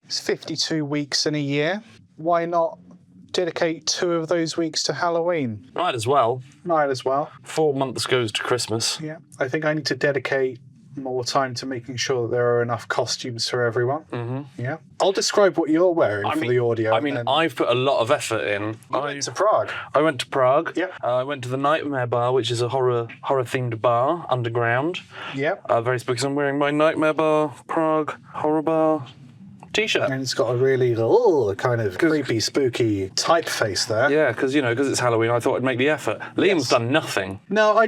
It's 52 weeks in a year. Why not dedicate 2 of those weeks to Halloween? Might as well. Might as well. 4 months goes to Christmas. Yeah. I think I need to dedicate more time to making sure that there are enough costumes for everyone. Mm-hmm. Yeah. I'll describe what you're wearing for the audio. I've put a lot of effort in. I went to Prague. I went to Prague. Yep. I went to the Nightmare Bar, which is a horror-themed bar underground. Yep. Very spooky. So I'm wearing my Nightmare Bar, Prague, Horror Bar T-shirt. And it's got a really kind of creepy, spooky typeface there. Yeah, because it's Halloween, I thought I'd make the effort. Liam's done nothing. No,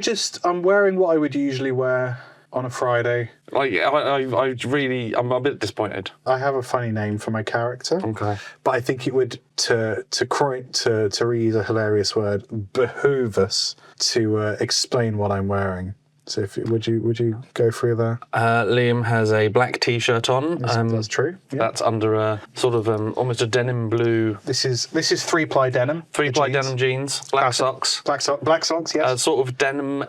I'm wearing what I would usually wear on a Friday. I'm a bit disappointed. I have a funny name for my character. Okay. But I think it would, to reuse a hilarious word, behoove us to explain what I'm wearing. So would you go through there? Liam has a black T-shirt on. That's true. Yeah. That's under a sort of almost a denim blue. This is 3-ply denim. 3-ply denim jeans. Black socks. Black socks. Yes. Sort of denim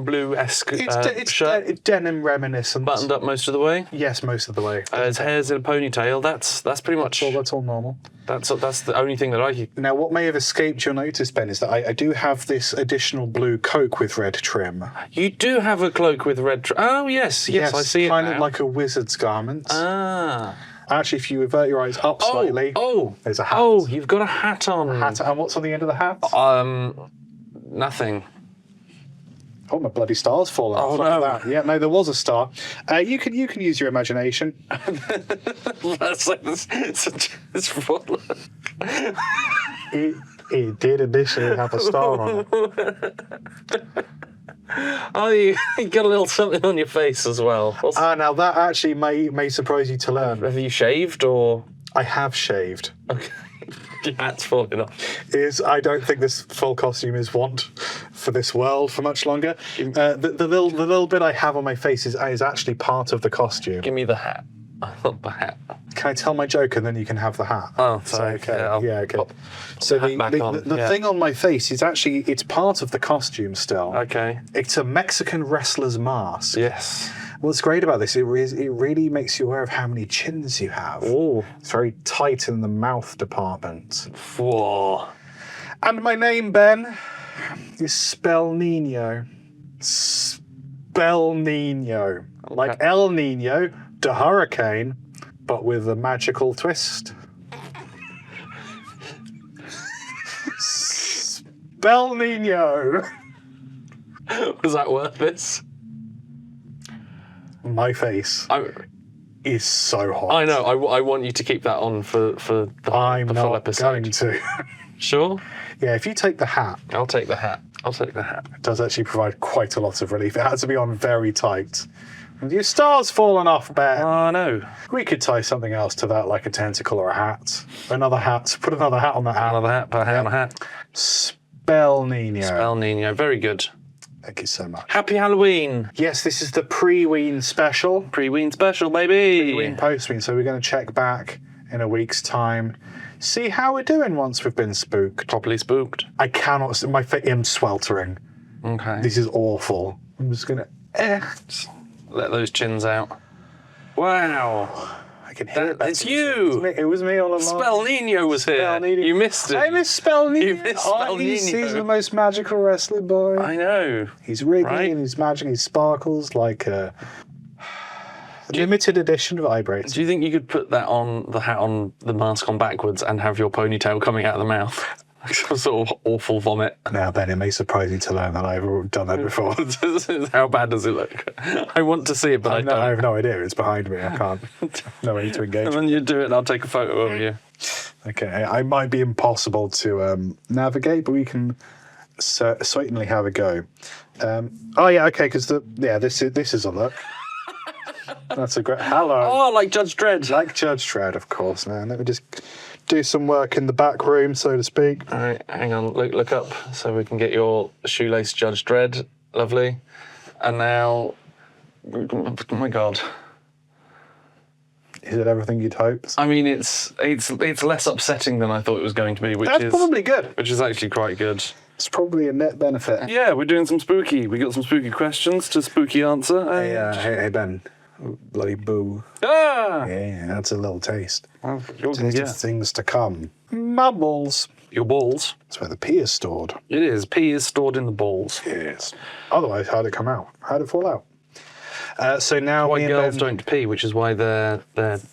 blue-esque shirt. It's denim reminiscent. Buttoned up most of the way. Yes, most of the way. His hair's in a ponytail. That's pretty much. That's all normal. That's the only thing that I keep. Now, what may have escaped your notice, Ben, is that I do have this additional blue coat with red trim. You do have a cloak with red trim. Oh, yes, I see it kind now. of like a wizard's garment. Ah. Actually, if you avert your eyes up slightly, there's a hat. Oh, you've got a hat on. And what's on the end of the hat? Nothing. Oh, my bloody star's fallen off. Oh, no. That. Yeah, no, there was a star. You can use your imagination. It's full. It did initially have a star on it. Oh, you got a little something on your face as well. Now that actually may surprise you to learn. Have you shaved or? I have shaved. Okay. Your hat's falling off. I don't think this full costume is want for this world for much longer. The little bit I have on my face is actually part of the costume. Give me the hat. I want the hat. Can I tell my joke and then you can have the hat? Oh, sorry. Okay. Yeah, okay. Pop So the thing on my face is actually, it's part of the costume still. Okay. It's a Mexican wrestler's mask. Yes. What's great about this, it really makes you aware of how many chins you have. Oh. It's very tight in the mouth department. Whoa. And my name, Ben, is Spell Nino. Spell Nino. Like El Nino, the hurricane, but with a magical twist. Spell Nino. Was that worth this? My face is so hot. I know. I want you to keep that on for the full episode. I'm not going to. Sure? Yeah, if you take the hat. I'll take the hat. It does actually provide quite a lot of relief. It had to be on very tight. Your star's fallen off, Ben. Oh, no. We could tie something else to that, like a tentacle or a hat. Another hat. Put another hat on that hat. Another hat. Put a hat on a hat. Spell Nino. Spell Nino. Very good. Thank you so much. Happy Halloween. Yes, this is the Pre-Ween special. Pre-Ween special, baby. Pre-Ween, post-Ween. So we're going to check back in a week's time. See how we're doing once we've been spooked. Properly spooked. I cannot... My face is sweltering. Okay. This is awful. I'm just going to... Let those chins out. Wow. I can hear it. It's you. It was me all along. Spell Nino was here. Nino. You missed it. I miss Spell Nino. You missed Spell Nino. He's the most magical wrestler boy. I know. He's wriggling right? and he's magic. He sparkles like a limited edition vibrator. Do you think you could put that on the hat, on the mask on backwards, and have your ponytail coming out of the mouth? Some sort of awful vomit. Now, Ben, it may surprise you to learn that I've done that before. How bad does it look? I want to see it, but I don't. I have no idea. It's behind me. I can't. No way to engage. And then you do it, and I'll take a photo of you. Okay, I might be impossible to navigate, but we can certainly have a go. Okay, because this is a look. That's a great. Hello. Oh, like Judge Dredd. Like Judge Dredd, of course. Now let me just do some work in the back room, so to speak. All right, hang on. Look up so we can get your shoelace Judge Dredd. Lovely. And now, oh my God. Is it everything you'd hope? I mean, it's less upsetting than I thought it was going to be, That's probably good. Which is actually quite good. It's probably a net benefit. Yeah, we're doing some spooky. We got some spooky questions to spooky answer. Hey Ben, Bloody boo. Ah! Yeah, that's a little taste. Well, you're gonna Taste of get things to come. Mumbles. your balls. That's where the pee is stored. It is. Pee is stored in the balls. Yes. Otherwise, how'd it come out? How'd it fall out? So now Why me and girls Ben- don't pee, which is why their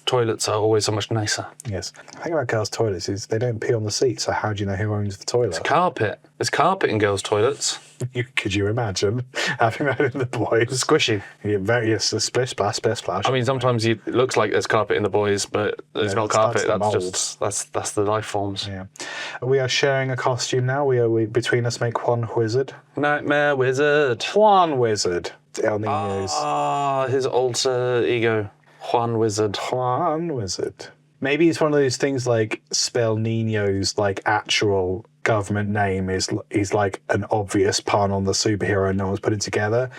toilets are always so much nicer. Yes. The thing about girls' toilets is they don't pee on the seat, so how do you know who owns the toilet? Carpet. There's carpet in girls' toilets. Could you imagine having that in the boys? Squishy. Yeah, yes, a splish splash, splish splash. I mean, sometimes it looks like there's carpet in the boys, but there's not carpet. that's the That's just that's the life forms. Yeah. We are sharing a costume now. We between us make one wizard. Nightmare wizard. Juan Wizard. El Nino's. Ah, his alter ego, Juan Wizard. Juan Wizard. Maybe it's one of those things like spell Nino's like actual government name is like an obvious pun on the superhero and no one's put it together.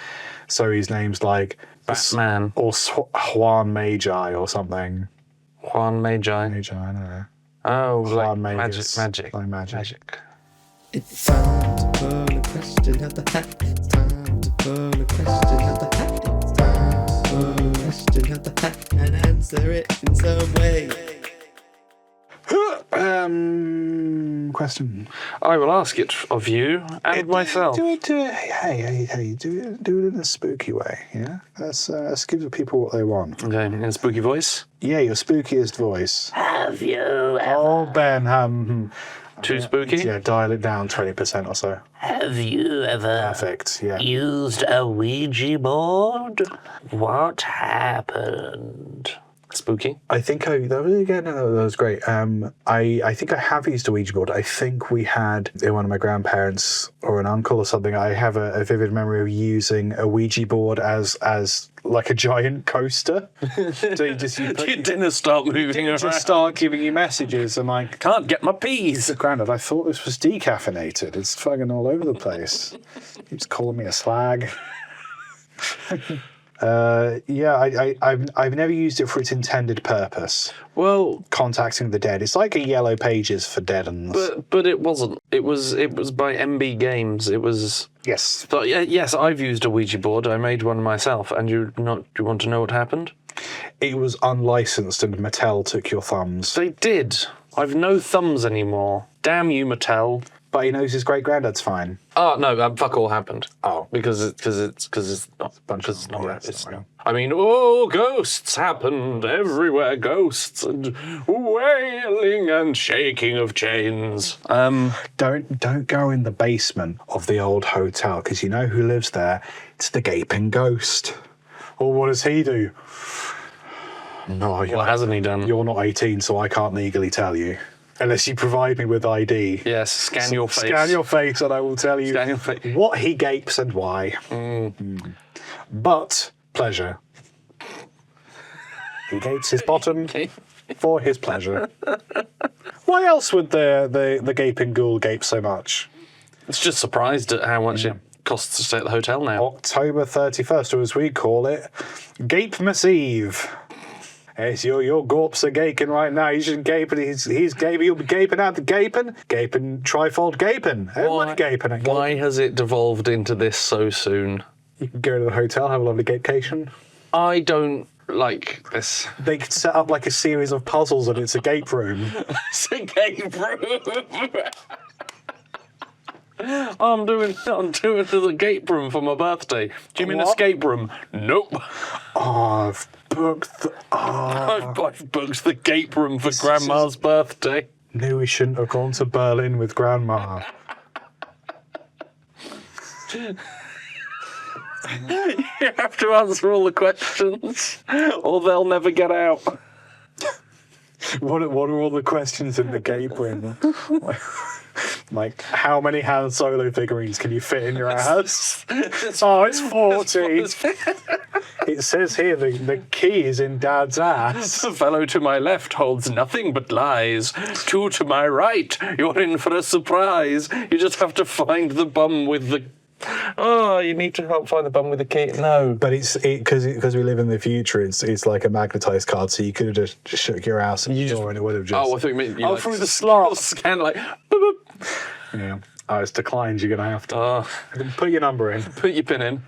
So his name's like Batman. or Juan Magi or something. Juan Magi. Magi, I don't know. Oh, like Juan magic. Like magic. It's time to pull a question out the hat. It's time to pull a question out the hat. It's time to pull a question out the hat and answer it in some way. Question. I will ask it of you and myself. Do it. Hey, do it in a spooky way. Yeah, let's give the people what they want. Okay, in a spooky voice. Yeah, your spookiest voice. Have you Oh, Ben, too spooky? yeah, dial it down 20% or so. Have you ever Perfect. Yeah. used a Ouija board? What happened? Spooky. I think that was great. I think I have used a Ouija board. I think we had one of my grandparents or an uncle or something. I have a vivid memory of using a Ouija board as like a giant coaster. So you Didn't start moving around. just start giving you messages and like, Can't get my peas. Grandad, I thought this was decaffeinated. It's fucking all over the place. Keeps calling me a slag. Yeah, I've never used it for its intended purpose. Well, Contacting the dead. It's like a Yellow Pages for dead uns. but it wasn't. It was by MB Games. It was. Yes. But yes, I've used a Ouija board. I made one myself. And you want to know what happened? It was unlicensed and Mattel took your thumbs. They did. I've no thumbs anymore. Damn you, Mattel. But he knows his great granddad's fine. Oh no, fuck all happened. Oh. because it's not bunch because it's of- not. yeah, It's it's not not. real. I mean, ghosts happened everywhere. Ghosts and wailing and shaking of chains. Don't go in the basement of the old hotel because you know who lives there. It's the gaping ghost. Or what does he do? No, What hasn't he done? you're not 18, so I can't legally tell you. Unless you provide me with ID. Yes, scan your face. Scan your face and I will tell you Scan your face. what he gapes and why. But pleasure. He gapes his bottom for his pleasure. Why else would the gaping ghoul gape so much? It's just surprised at how much it costs to stay at the hotel now. October 31st, or as we call it, Gapemas Eve. Yes, your gorps are gaping right now. You should gape, and he's gaping. You'll be gaping out the gaping, trifold gaping. Everybody gaping. Why has it devolved into this so soon? You can go to the hotel, have a lovely gapecation. I don't like this. They could set up like a series of puzzles, and it's a gape room. It's a gape room. I'm doing the gape room for my birthday. Do you mean What? escape room? Nope. Oh, I've booked. I've booked the gape room for Grandma's birthday. Knew we shouldn't have gone to Berlin with Grandma. You have to answer all the questions, or they'll never get out. What are all the questions in the gape room? Like, how many Han Solo figurines can you fit in your house? Oh, it's 40. It says here the key is in Dad's ass. The fellow to my left holds nothing but lies. Two to my right, you're in for a surprise. You just have to find the bum with the... Oh, you need to help find the bum with the key. No. But it's because we live in the future. It's like a magnetized card, so you could have just shook your ass at the door and it would have just. Oh, I thought you meant... through the slot. Scan like... Boop, boop. Yeah. Oh, it's declined. You're going to have to. Put your number in. Put your pin in.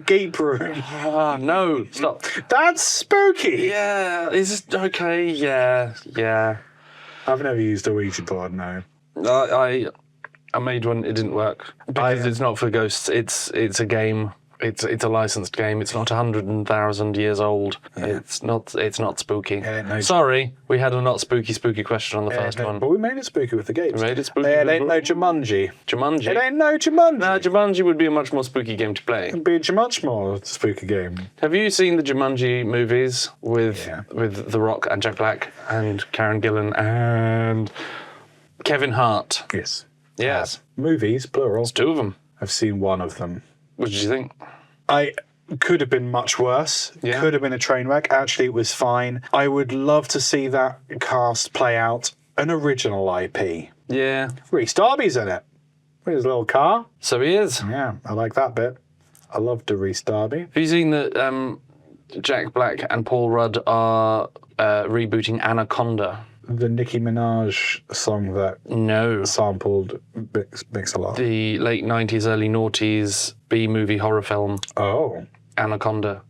Gape room. Ah, no, stop. That's spooky. Yeah, is it okay? Yeah. I've never used a Ouija board, no. I made one. It didn't work because it's not for ghosts. It's a game. It's a licensed game. It's not 100,000 years old. Yeah. It's not spooky. No. Sorry, we had a not spooky question on the first one. But we made it spooky with the Gape. We made it spooky. It ain't no Jumanji. Jumanji. It ain't no Jumanji. No, Jumanji would be a much more spooky game to play. It'd be a much more spooky game. Have you seen the Jumanji movies with The Rock and Jack Black and Karen Gillan and Kevin Hart? Yes. Yes. Movies, plural. It's two of them. I've seen one of them. What did you think? I could have been much worse. Yeah. Could have been a train wreck. Actually, it was fine. I would love to see that cast play out an original IP. Yeah. Rhys Darby's in it. With his little car. So he is. Yeah, I like that bit. I loved the Rhys Darby. Have you seen that Jack Black and Paul Rudd are rebooting Anaconda? The Nicki Minaj song that sampled Mix-a-Lot. The late 90s, early noughties B-movie horror film. Oh. Anaconda.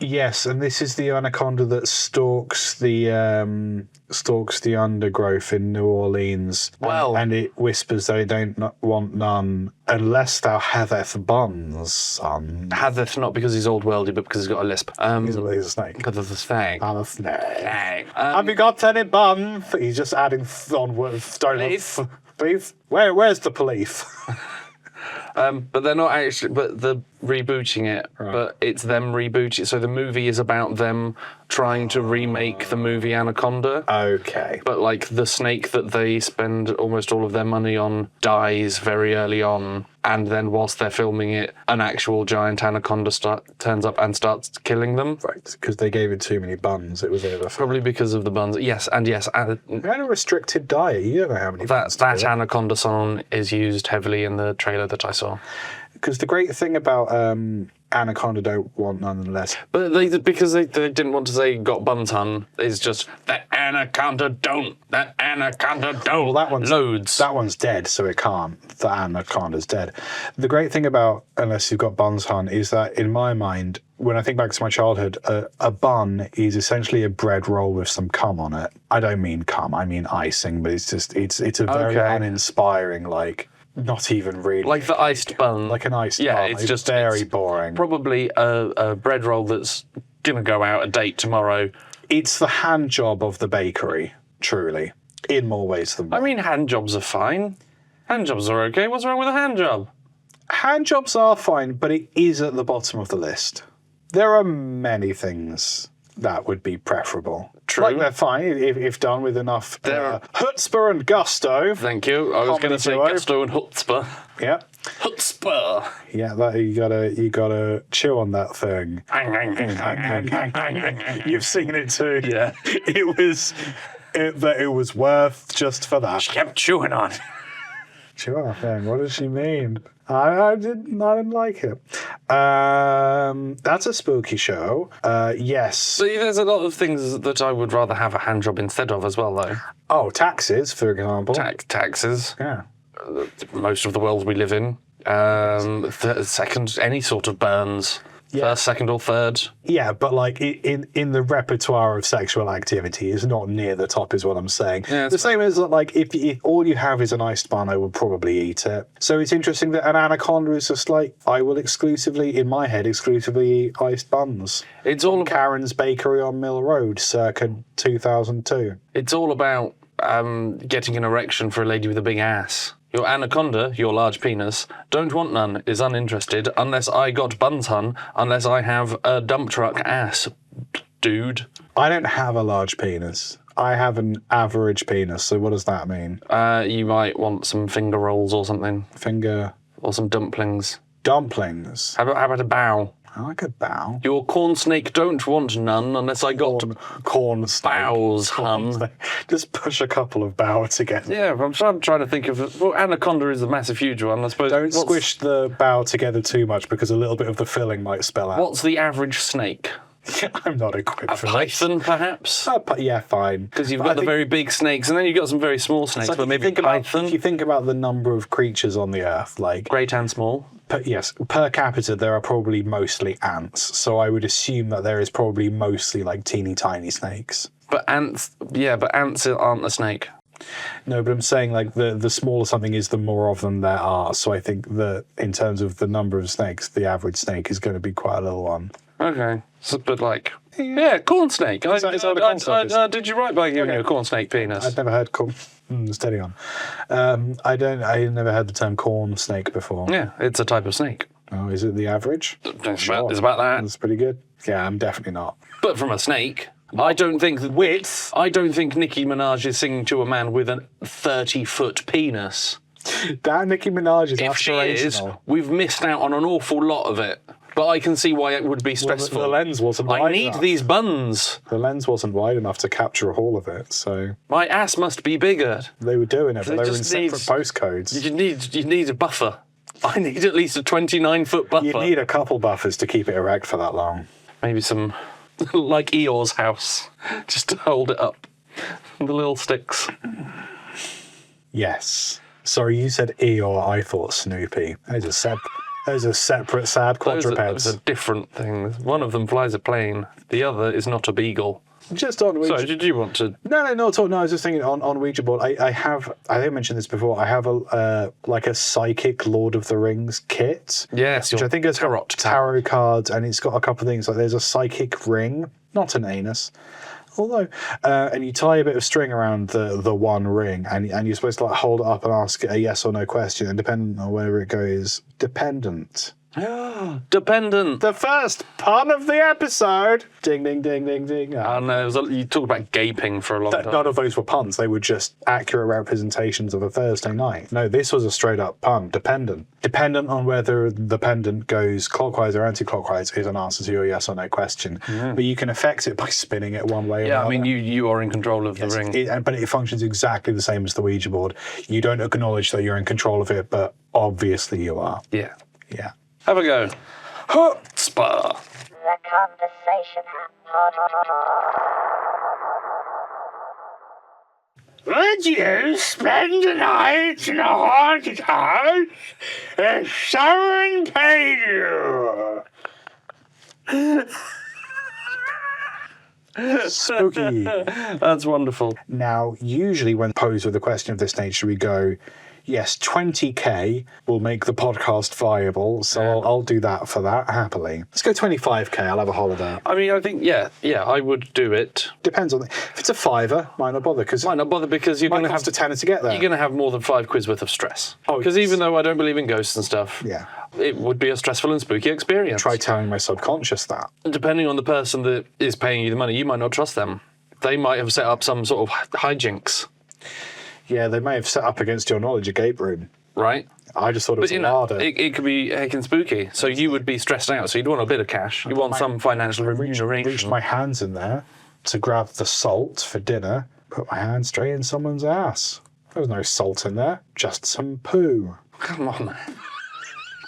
Yes, and this is the anaconda that stalks the undergrowth in New Orleans. Well, and it whispers they don't want none unless thou haveth buns, son. Haveth not because he's old worldy, but because he's got a lisp. He's a snake. Because of the snake. I'm a snake. Have you got any bun? He's just adding on words. Please. Where's the police? But they're not actually. But they're rebooting it. Right. But it's them rebooting it. So the movie is about them trying to remake the movie Anaconda. Okay. But like the snake that they spend almost all of their money on dies very early on, and then whilst they're filming it, an actual giant anaconda turns up and starts killing them. Right, because they gave it too many buns. It was over. Probably because of the buns. Yes. They had a restricted diet. You don't know how many. That anaconda song is used heavily in the trailer that I saw. Because the great thing about Anaconda don't want nonetheless. But because they didn't want to say got buns hun, it's just that anaconda don't. That anaconda don't. Well, that one's loads. That one's dead, so it can't. The anaconda's dead. The great thing about unless you've got buns hun is that in my mind, when I think back to my childhood, a bun is essentially a bread roll with some cum on it. I don't mean cum, I mean icing, but it's a very uninspiring, like. Not even really. Like the iced bun. Like an iced bun. Yeah, it's just very boring. Probably a bread roll that's going to go out a date tomorrow. It's the hand job of the bakery, truly, in more ways than one. I mean, hand jobs are fine. Hand jobs are okay. What's wrong with a hand job? Hand jobs are fine, but it is at the bottom of the list. There are many things that would be preferable. True. Like they're fine if done with enough chutzpah and gusto. Thank you. I was going to say gusto and chutzpah. Yeah. Chutzpah. Yeah, that you gotta chew on that thing. You've seen it too. Yeah. It was worth just for that. She kept chewing on. Chew on that thing. What does she mean? I didn't like it. That's a spooky show. Yes. See, there's a lot of things that I would rather have a hand job instead of as well, though. Oh, taxes, for example. Taxes. Yeah. Most of the world we live in. Second, any sort of burns. Yeah. First, second, or third. Yeah, but like in the repertoire of sexual activity is not near the top, is what I'm saying. Yeah, the same as like if all you have is an iced bun, I would probably eat it. So it's interesting that an anaconda is just like I will exclusively eat iced buns. It's all Karen's Bakery on Mill Road, circa 2002. It's all about getting an erection for a lady with a big ass. Your anaconda, your large penis, don't want none, is uninterested, unless I got buns hun, unless I have a dump truck ass, dude. I don't have a large penis. I have an average penis, so what does that mean? You might want some finger rolls or something. Or some dumplings. Dumplings? How about a bow? I like a bow. Your corn snake don't want none unless I got corn snake. Bows, hun. Just push a couple of bow together. Yeah, I'm trying to think of... Well, anaconda is a massive, huge one, I suppose. Don't squish the bow together too much because a little bit of the filling might spill out. What's the average snake? I'm not equipped A for that. python, perhaps? Yeah, fine. Because you've But got I the think- very big snakes, and then you've got some very small snakes, like, but if you maybe think about- python. If you think about the number of creatures on the Earth, like Great and small. per capita, there are probably mostly ants. So I would assume that there is probably mostly like teeny tiny snakes. But ants aren't a snake. No, but I'm saying like the smaller something is, the more of them there are. So I think that in terms of the number of snakes, the average snake is going to be quite a little one. Okay. So, but like, yeah, corn snake. Is that what a corn snake is? Did you write by giving you a corn snake penis? I'd never heard steady on. I never heard the term corn snake before. Yeah, it's a type of snake. Oh, is it the average? It's about that. That's pretty good. Yeah, I'm definitely not. But from a snake, I don't think Nicki Minaj is singing to a man with a 30-foot penis. That Nicki Minaj is If she is, aspirational. we've missed out on an awful lot of it. But I can see why it would be stressful. The lens wasn't I wide need enough. these buns. The lens wasn't wide enough to capture all of it, so My ass must be bigger. they were doing it, but It they were in just separate needs- postcodes. You need a buffer. I need at least a 29-foot buffer. You need a couple buffers to keep it erect for that long. Maybe some, like Eeyore's house, just to hold it up. The little sticks. Yes. Sorry, you said Eeyore, I thought Snoopy. Those are separate sad quadrupeds. Those are different things. One of them flies a plane. The other is not a beagle. Just on Ouija. Sorry, did you want to? No, at all. No, I was just thinking on Ouija board. I think I mentioned this before. I have a psychic Lord of the Rings kit. Yes, Which your I think has got tarot cards, and it's got a couple of things. Like there's a psychic ring, not an anus, although, and you tie a bit of string around the one ring, and you're supposed to like hold it up and ask a yes or no question, and depending on where it goes, dependent. Dependent. The first pun of the episode. Ding, ding, ding, ding, ding. And you talked about gaping for a long time. None of those were puns. They were just accurate representations of a Thursday night. No, this was a straight up pun. Dependent. Dependent on whether the pendant goes clockwise or anti-clockwise is an answer to your yes or no question. But you can affect it by spinning it one way or Yeah, another. I mean, you are in control of the ring. But it functions exactly the same as the Ouija board. You don't acknowledge that you're in control of it, but obviously you are. Yeah. Yeah. Have a go. Huh. Spa. The conversation. Would you spend a night in a haunted house if someone paid you? Spooky. That's wonderful. Now, usually when posed with a question of this nature, we go, yes, 20k will make the podcast viable, so I'll do that for that happily. Let's go 25k, I'll have a holiday. I mean, I think, yeah, I would do it. Depends on if it's a fiver, might not bother, because Might not bother because you're might going to have cost a tenner to get there. You're going to have more than 5 quid's worth of stress. Oh, Because yes. even though I don't believe in ghosts and stuff, Yeah. it would be a stressful and spooky experience. Try telling my subconscious that. Depending on the person that is paying you the money, you might not trust them. They might have set up some sort of hijinks, Yeah, they may have set up against your knowledge a Gape room. right? I just thought it was But a you know, larder. it could be heckin' spooky. So you would be stressed out. So you'd want a bit of cash. You want some financial remuneration. Reached my hands in there to grab the salt for dinner, put my hand straight in someone's ass. There was no salt in there, just some poo. Come on, man.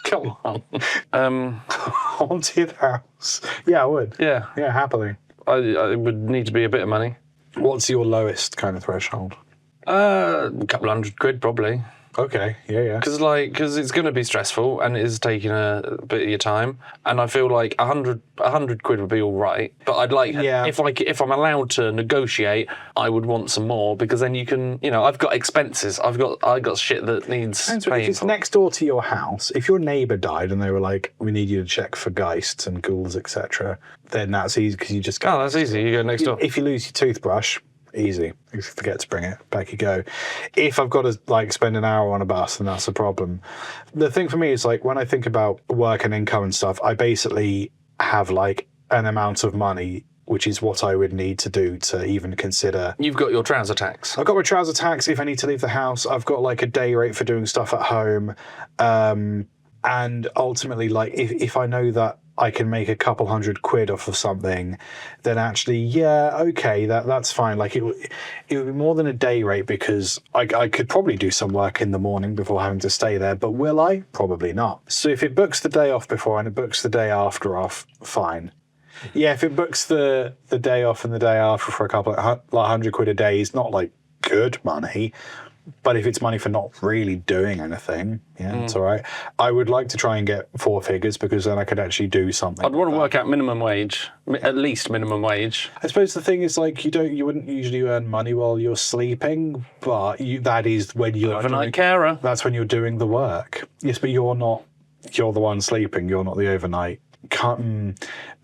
Come on. Haunted house. Yeah, I would. Yeah, Yeah, happily. I would need to be a bit of money. What's your lowest kind of threshold? A couple £100 probably. Okay, yeah. Because it's going to be stressful and it is taking a bit of your time. And I feel like 100 quid would be all right. But I'd like, Yeah. if I'm allowed to negotiate, I would want some more because then you can, I've got expenses. I've got shit that needs If paying it's for. next door to your house, if your neighbour died and they were like, we need you to check for geists and ghouls, etc., then that's easy because you just go. Oh, that's easy. You go next door. If you lose your toothbrush, easy. If you forget to bring it, back you go. If I've got to spend an hour on a bus, then that's a problem. The thing for me is when I think about work and income and stuff, I basically have an amount of money, which is what I would need to do to even consider. You've got your trouser tax. I've got my trouser tax if I need to leave the house. I've got a day rate for doing stuff at home. And ultimately, if I know that I can make a couple £100 off of something, then actually, yeah, okay, that's fine. It would be more than a day rate because I could probably do some work in the morning before having to stay there, but will I? Probably not. So if it books the day off before and it books the day after off, fine. Yeah, if it books the day off and the day after for a couple of £100 a day, it's not like good money. But if it's money for not really doing anything, it's all right. I would like to try and get 4 figures because then I could actually do something. I'd want to work out minimum wage, at least minimum wage. I suppose the thing is, like, you wouldn't usually earn money while you're sleeping, but that is when you're Overnight carer. That's when you're doing the work. Yes, but you're not. You're the one sleeping. You're not the overnight.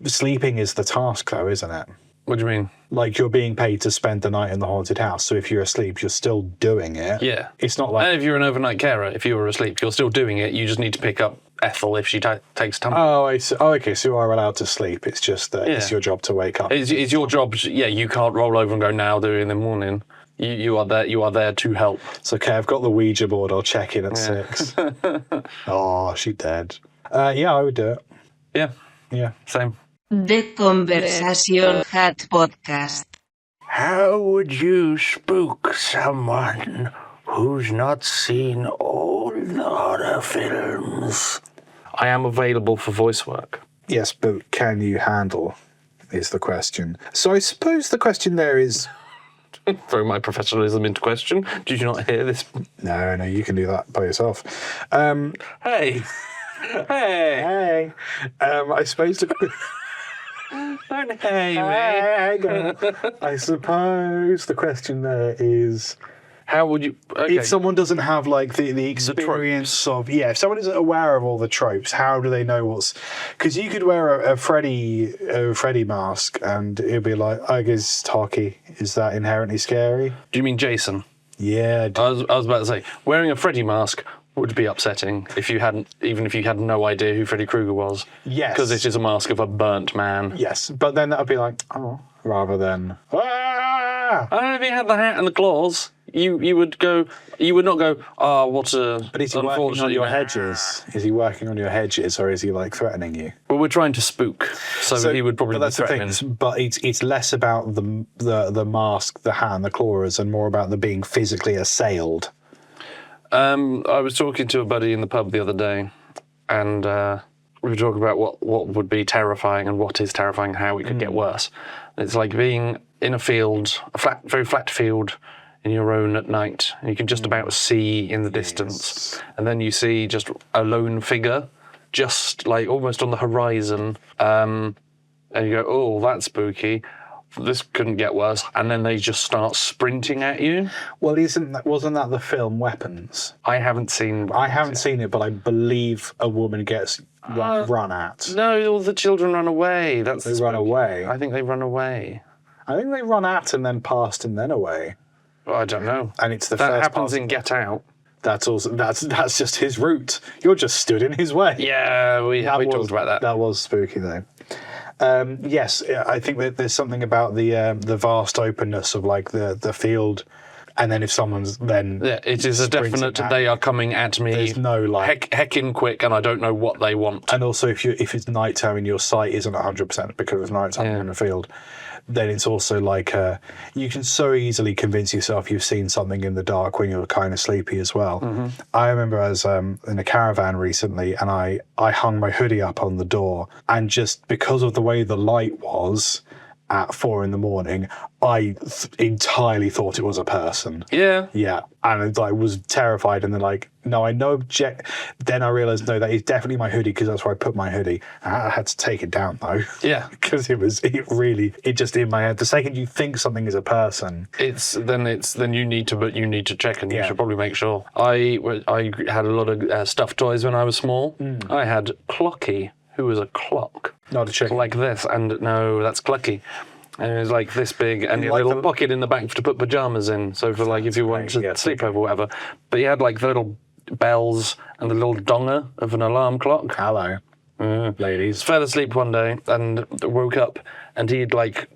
Sleeping is the task, though, isn't it? What do you mean? Like, you're being paid to spend the night in the haunted house, so if you're asleep, you're still doing it. Yeah. It's not like... And if you're an overnight carer, if you were asleep, you're still doing it. You just need to pick up Ethel if she takes time. Oh, I see. Oh, okay, so you are allowed to sleep. It's just that it's your job to wake up. It's your job. Yeah, you can't roll over and go, now do it in the morning. You are there. You are there to help. It's okay, I've got the Ouija board. I'll check in at 6. Oh, she dead. Yeah, I would do it. Yeah. Yeah. Same. The Conversation Hat Podcast. How would you spook someone who's not seen all the horror films? I am available for voice work. Yes, but can you handle, is the question. So I suppose the question there is... Throw my professionalism into question. Did you not hear this? No, you can do that by yourself. Hey. Hey. I suppose... Don't hey me. I suppose the question there is... How would you... Okay. If someone doesn't have, like, the experience of... Yeah, if someone isn't aware of all the tropes, how do they know what's... Because you could wear a Freddy mask and it'd be like, I guess, hockey. Is that inherently scary? Do you mean Jason? Yeah. I was about to say, wearing a Freddy mask would be upsetting even if you had no idea who Freddy Krueger was. Yes. Because it is a mask of a burnt man. Yes, but then that would be like, oh, rather than... Ah! I don't know if he had the hat and the claws. You would not go, oh, what a But is he working on your hedges? Is he working on your hedges, or is he, like, threatening you? Well, we're trying to spook, so he would probably be threatening. The thing, but it's less about the mask, the hat, and the claws, and more about the being physically assailed. I was talking to a buddy in the pub the other day, and we were talking about what would be terrifying and what is terrifying and how it could get worse. It's like being in a field, very flat field, in your own at night, and you can just about see in the distance, and then you see just a lone figure, just like almost on the horizon, and you go, oh, that's spooky. This couldn't get worse, and then they just start sprinting at you. Well, wasn't that the film Weapons? I haven't seen it, but I believe a woman gets run at. No, all the children run away. They run away. I think they run away. I think they run at and then past and then away. Well, I don't know. And it's that happens in Get Out. That's just his route. You're just stood in his way. Yeah, we talked about that. That was spooky though. Yes, I think that there's something about the vast openness of, like, the field, and then if someone's then it is a definite they are coming at me. There's no, like, heckin' quick, and I don't know what they want. And also if it's nighttime and your sight isn't 100% because it's nighttime in the field, then it's also like you can so easily convince yourself you've seen something in the dark when you're kind of sleepy as well. Mm-hmm. I remember I was in a caravan recently, and I hung my hoodie up on the door, and just because of the way the light was at 4 a.m, I entirely thought it was a person. Yeah. Yeah. And I was terrified, and then, like, no, I know. Then I realised, no, that is definitely my hoodie, because that's where I put my hoodie. I had to take it down, though. Yeah. Because it just in my head. The second you think something is a person, then you need to check, and you should probably make sure. I had a lot of stuffed toys when I was small. I had Clocky, who was a clock. Not a chicken. Like this, and no, that's Clucky. And it was like this big, and a little pocket in the back to put pajamas in. So for, like, if you want to sleep over or whatever. But he had, like, the little bells and the little donger of an alarm clock. Hello, ladies. Fell asleep one day and woke up, and he'd, like,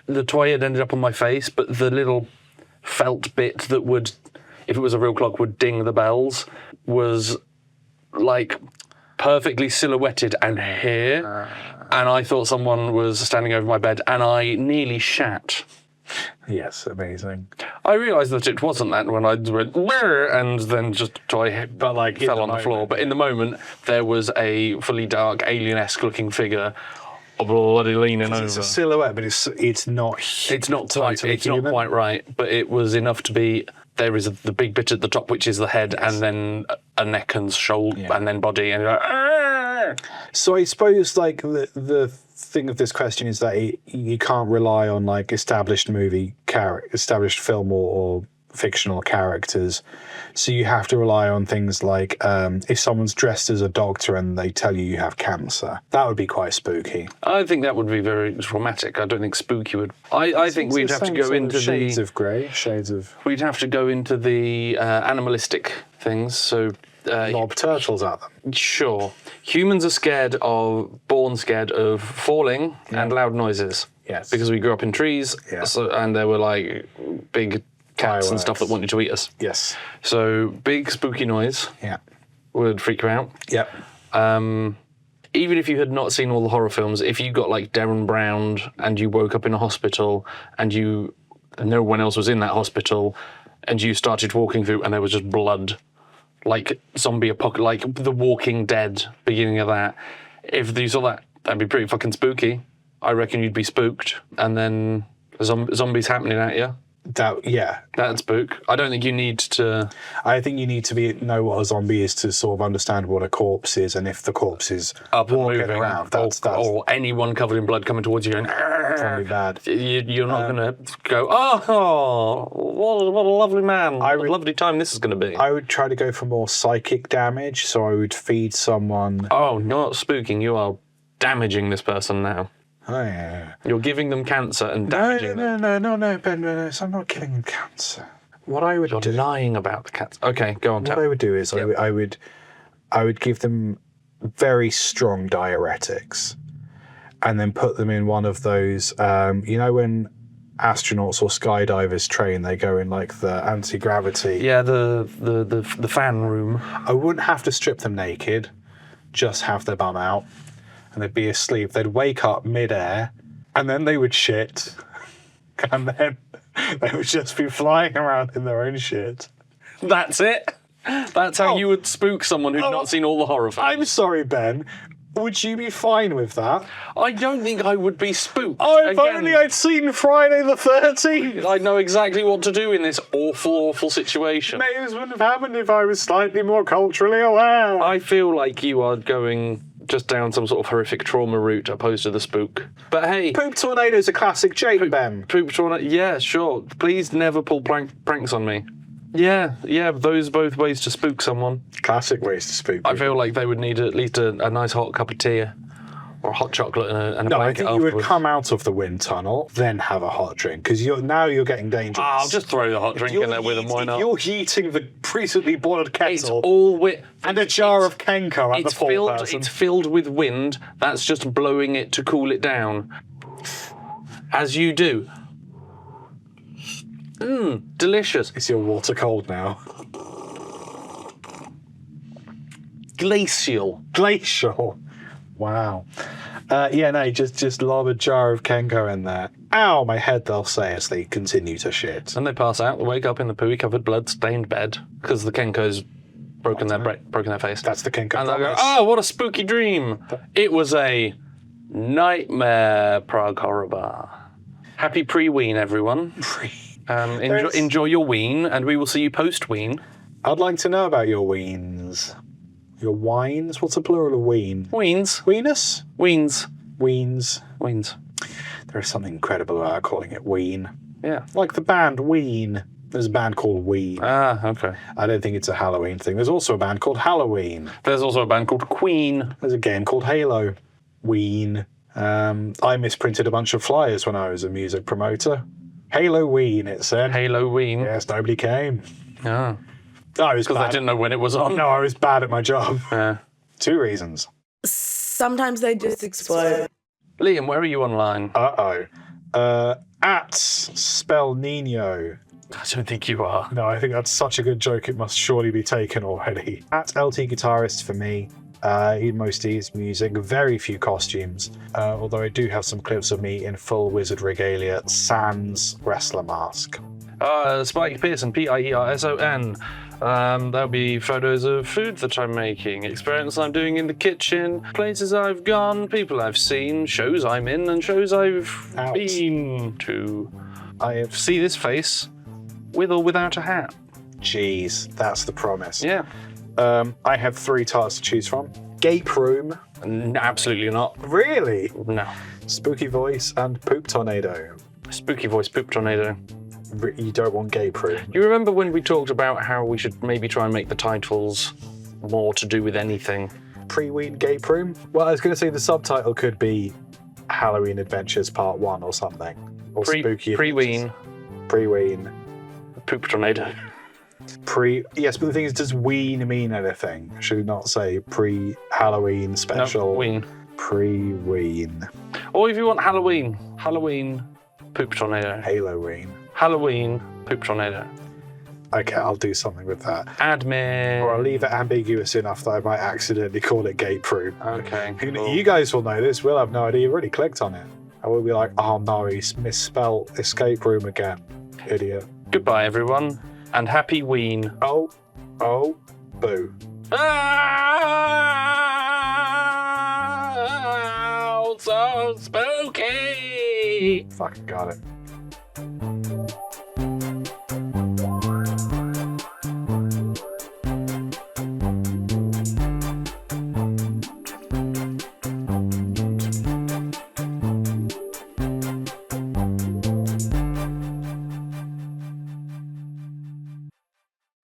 the toy had ended up on my face, but the little felt bit that would, if it was a real clock, would ding the bells was, like, perfectly silhouetted and here. And I thought someone was standing over my bed, and I nearly shat. Yes, amazing. I realised that it wasn't that when I went, "Brr," and then just fell on the floor. But in the moment, there was a fully dark, alien-esque looking figure bloody leaning It's over. a silhouette, but it's not. It's not quite. totally It's not human. quite right, but it was enough to be. There is the big bit at the top, which is the head, and then a neck and shoulder, and then body, and you're like, "Arr!" So I suppose like the thing of this question is that you can't rely on like established film or fictional characters. So you have to rely on things like if someone's dressed as a doctor and they tell you have cancer, that would be quite spooky. I think that would be very traumatic. I don't think spooky would. I think we'd have to go into shades of grey, shades of We'd have to go into the animalistic things. So lob turtles at them. sure, humans are born scared of falling and loud noises. Yes. Because we grew up in trees, Yeah. and there were like big cats and stuff that wanted to eat us. Yes. So big spooky noise Yeah. would freak you out. Yep. Even if you had not seen all the horror films, if you got like Derren Browned and you woke up in a hospital and no one else was in that hospital and you started walking through and there was just blood, like zombie apocalypse, like The Walking Dead, beginning of that. If you saw that, that'd be pretty fucking spooky. I reckon you'd be spooked, and then zombies happening at you. That'd spook. I don't think you need to. I think you need to know what a zombie is to sort of understand what a corpse is, and if the corpse is Up and walking moving, around, that's or anyone covered in blood coming towards you going, probably bad. You're not going to go, what a lovely man. What a lovely time this is going to be. I would try to go for more psychic damage, so I would feed someone. Oh, you're not spooking, you are damaging this person now. Oh, yeah. You're giving them cancer and damaging them. No, Ben, no, I'm not giving him cancer. What I would You're do, lying about the cancer. Okay, go on, what I would do is I would give them very strong diuretics, and then put them in one of those. You know when astronauts or skydivers train, they go in like the anti-gravity. Yeah, the fan room. I wouldn't have to strip them naked, just have their bum out, and they'd be asleep. They'd wake up mid-air, and then they would shit, and then they would just be flying around in their own shit. That's it? That's how you would spook someone who'd not seen all the horror films. I'm sorry, Ben. Would you be fine with that? I don't think I would be spooked. Oh, if Again, only I'd seen Friday the 13th. I know exactly what to do in this awful situation. Maybe this wouldn't have happened if I was slightly more culturally aware. I feel like you are going just down some sort of horrific trauma route opposed to the spook. But hey, Poop Tornado is a classic joke, Ben. poop trauma. Yeah, sure. Please never pull pranks on me. Yeah, those both ways to spook someone. Classic ways to spook. I feel like they would need at least a nice hot cup of tea or a hot chocolate and a No, I blanket think you afterwards. would come out of the wind tunnel, then have a hot drink, because you're getting dangerous. I'll just throw the hot drink in there with them, why not? You're heating the recently boiled It's kettle all and a jar of Kenko at the it's poor filled. person. It's filled with wind. That's just blowing it to cool it down, as you do. Delicious. Is your water cold now? Glacial. Glacial. Wow. Just lob a jar of Kenko in there. Ow, my head, they'll say as they continue to shit. And they pass out. They wake up in the pooey-covered, blood-stained bed because the Kenko's broken their face. That's the Kenko And they'll go, promise. oh, what a spooky dream. It was a nightmare, Prague Horror Bar. Happy pre-ween, everyone. Enjoy your ween, and we will see you post-ween. I'd like to know about your weens. Your wines? What's the plural of ween? Weens. Weenus? Weens. Weens. Weens. There is something incredible about calling it ween. Yeah. Like the band Ween. There's a band called Ween. Ah, okay. I don't think it's a Halloween thing. There's also a band called Halloween. There's also a band called Queen. There's a game called Halo. Ween. I misprinted a bunch of flyers when I was a music promoter. Halloween, it said. Halloween. Yes, nobody came. Ah. I was Because I bad. didn't know when it was on. No, I was bad at my job. Yeah. 2 reasons. Sometimes they just explode. Liam, where are you online? At Spell Nino. I don't think you are. No, I think that's such a good joke, it must surely be taken already. At LT Guitarist for me. Mostly is music, very few costumes. Although I do have some clips of me in full wizard regalia, sans wrestler mask. Spike Pearson, Pierson. There'll be photos of food that I'm making, experiments I'm doing in the kitchen, places I've gone, people I've seen, shows I'm in, and shows I've Out. been to. See this face, with or without a hat. Jeez, that's the promise. Yeah. I have 3 titles to choose from. Gape Room. Absolutely not. Really? No. Spooky Voice and Poop Tornado. Spooky Voice Poop Tornado. You don't want Gape Room. You remember when we talked about how we should maybe try and make the titles more to do with anything? Pre-Ween Gape Room? Well, I was going to say the subtitle could be Halloween Adventures Part 1 or something. Or Spooky Pre-Ween. Adventures. Pre-Ween. Poop Tornado. Yes, but the thing is, does ween mean anything? Should we not say pre-Halloween special? No, Ween. Pre-Ween. Or if you want Halloween. Halloween Poop Tornado. Halloween. Halloween Poop Tornado. Okay, I'll do something with that. Admin. Or I'll leave it ambiguous enough that I might accidentally call it Gape Room. Okay. Cool. You guys will know this. We'll have no idea. You've already clicked on it. And we'll be like, oh no, he's misspelled escape room again. Idiot. Goodbye, everyone. And happy Ween. Oh, boo. Oh, so spooky. Fucking got it.